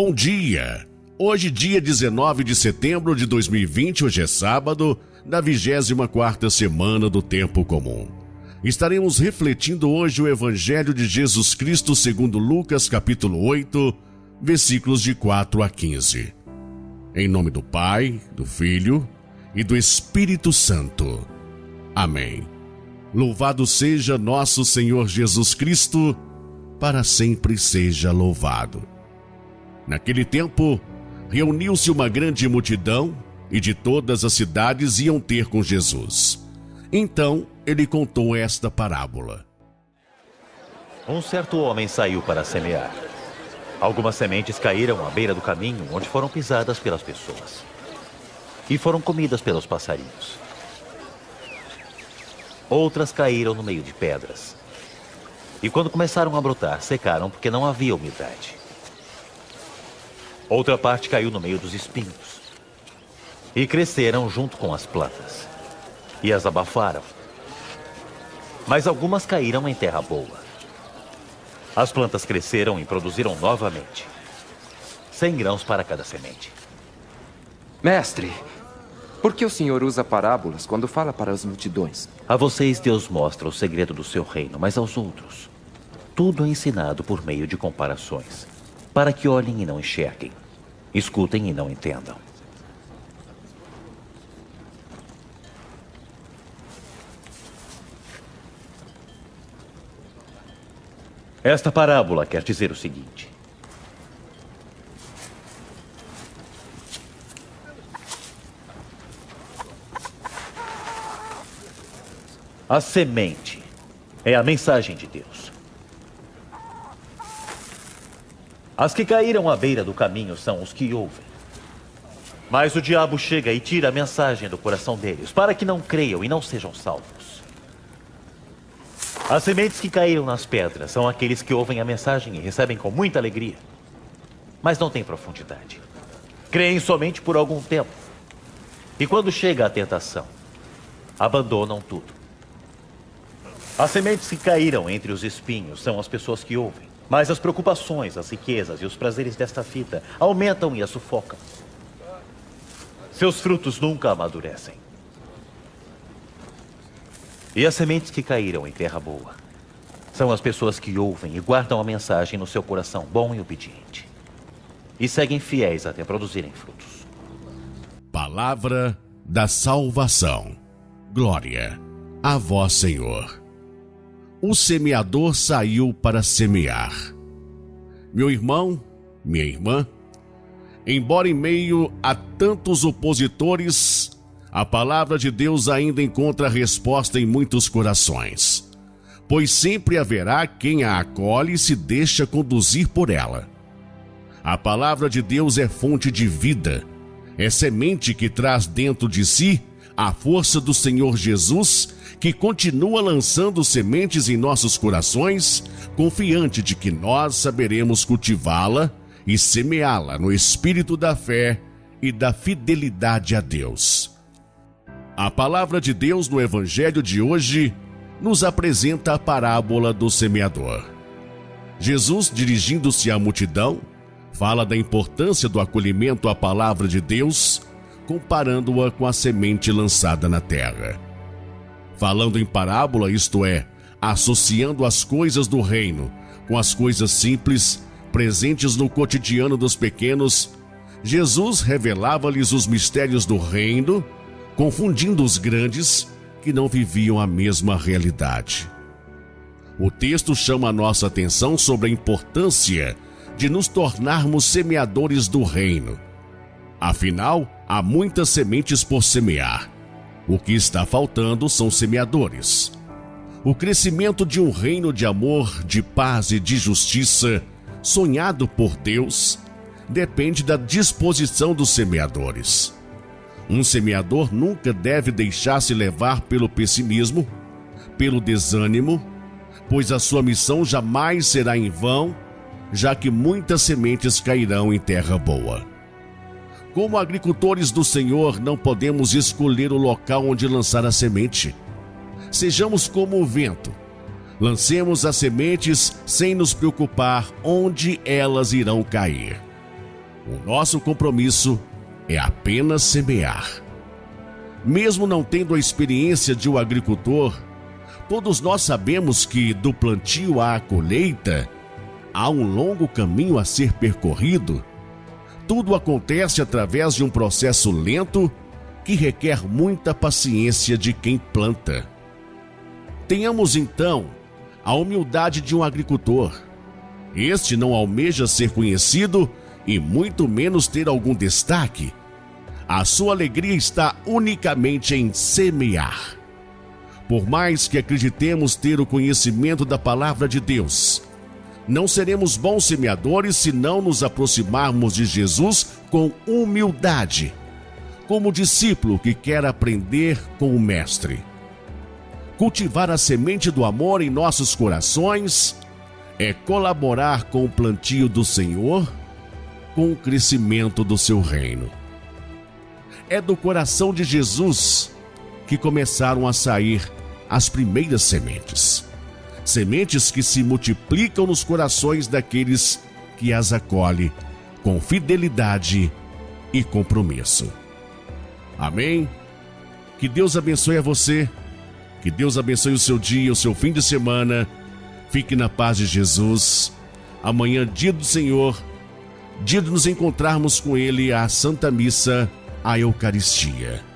Bom dia! Hoje, dia 19 de setembro de 2020, hoje é sábado, da 24ª semana do Tempo Comum. Estaremos refletindo hoje o Evangelho de Jesus Cristo segundo Lucas, capítulo 8, versículos de 4 a 15. Em nome do Pai, do Filho e do Espírito Santo. Amém. Louvado seja nosso Senhor Jesus Cristo, para sempre seja louvado. Naquele tempo, reuniu-se uma grande multidão e de todas as cidades iam ter com Jesus. Então, ele contou esta parábola. Um certo homem saiu para semear. Algumas sementes caíram à beira do caminho, onde foram pisadas pelas pessoas. E foram comidas pelos passarinhos. Outras caíram no meio de pedras. E quando começaram a brotar, secaram porque não havia umidade. Outra parte caiu no meio dos espinhos. E cresceram junto com as plantas. E as abafaram. Mas algumas caíram em terra boa. As plantas cresceram e produziram novamente. 100 grãos para cada semente. Mestre, por que o senhor usa parábolas quando fala para as multidões? A vocês Deus mostra o segredo do seu reino, mas aos outros, tudo é ensinado por meio de comparações, para que olhem e não enxerguem, escutem e não entendam. Esta parábola quer dizer o seguinte: a semente é a mensagem de Deus. As que caíram à beira do caminho são os que ouvem. Mas o diabo chega e tira a mensagem do coração deles, para que não creiam e não sejam salvos. As sementes que caíram nas pedras são aqueles que ouvem a mensagem e recebem com muita alegria, mas não têm profundidade. Creem somente por algum tempo. E quando chega a tentação, abandonam tudo. As sementes que caíram entre os espinhos são as pessoas que ouvem, mas as preocupações, as riquezas e os prazeres desta vida aumentam e as sufocam. Seus frutos nunca amadurecem. E as sementes que caíram em terra boa são as pessoas que ouvem e guardam a mensagem no seu coração bom e obediente. E seguem fiéis até produzirem frutos. Palavra da salvação. Glória a vós, Senhor. O semeador saiu para semear. Meu irmão, minha irmã, embora em meio a tantos opositores, a palavra de Deus ainda encontra resposta em muitos corações, pois sempre haverá quem a acolhe e se deixa conduzir por ela. A palavra de Deus é fonte de vida, é semente que traz dentro de si a força do Senhor Jesus, que continua lançando sementes em nossos corações, confiante de que nós saberemos cultivá-la e semeá-la no espírito da fé e da fidelidade a Deus. A palavra de Deus no Evangelho de hoje nos apresenta a parábola do semeador. Jesus, dirigindo-se à multidão, fala da importância do acolhimento à palavra de Deus, comparando-a com a semente lançada na terra. Falando em parábola, isto é, associando as coisas do reino com as coisas simples, presentes no cotidiano dos pequenos, Jesus revelava-lhes os mistérios do reino, confundindo os grandes que não viviam a mesma realidade. O texto chama a nossa atenção sobre a importância de nos tornarmos semeadores do reino. Afinal, há muitas sementes por semear. O que está faltando são semeadores. O crescimento de um reino de amor, de paz e de justiça, sonhado por Deus, depende da disposição dos semeadores. Um semeador nunca deve deixar-se levar pelo pessimismo, pelo desânimo, pois a sua missão jamais será em vão, já que muitas sementes cairão em terra boa. Como agricultores do Senhor, não podemos escolher o local onde lançar a semente. Sejamos como o vento. Lancemos as sementes sem nos preocupar onde elas irão cair. O nosso compromisso é apenas semear. Mesmo não tendo a experiência de um agricultor, todos nós sabemos que do plantio à colheita há um longo caminho a ser percorrido. Tudo acontece através de um processo lento que requer muita paciência de quem planta. Tenhamos então a humildade de um agricultor. Este não almeja ser conhecido e muito menos ter algum destaque. A sua alegria está unicamente em semear. Por mais que acreditemos ter o conhecimento da palavra de Deus, não seremos bons semeadores se não nos aproximarmos de Jesus com humildade, como discípulo que quer aprender com o Mestre. Cultivar a semente do amor em nossos corações é colaborar com o plantio do Senhor, com o crescimento do seu reino. É do coração de Jesus que começaram a sair as primeiras sementes. Sementes que se multiplicam nos corações daqueles que as acolhem com fidelidade e compromisso. Amém? Que Deus abençoe a você, que Deus abençoe o seu dia, o seu fim de semana. Fique na paz de Jesus. Amanhã, dia do Senhor, dia de nos encontrarmos com Ele à Santa Missa, a Eucaristia.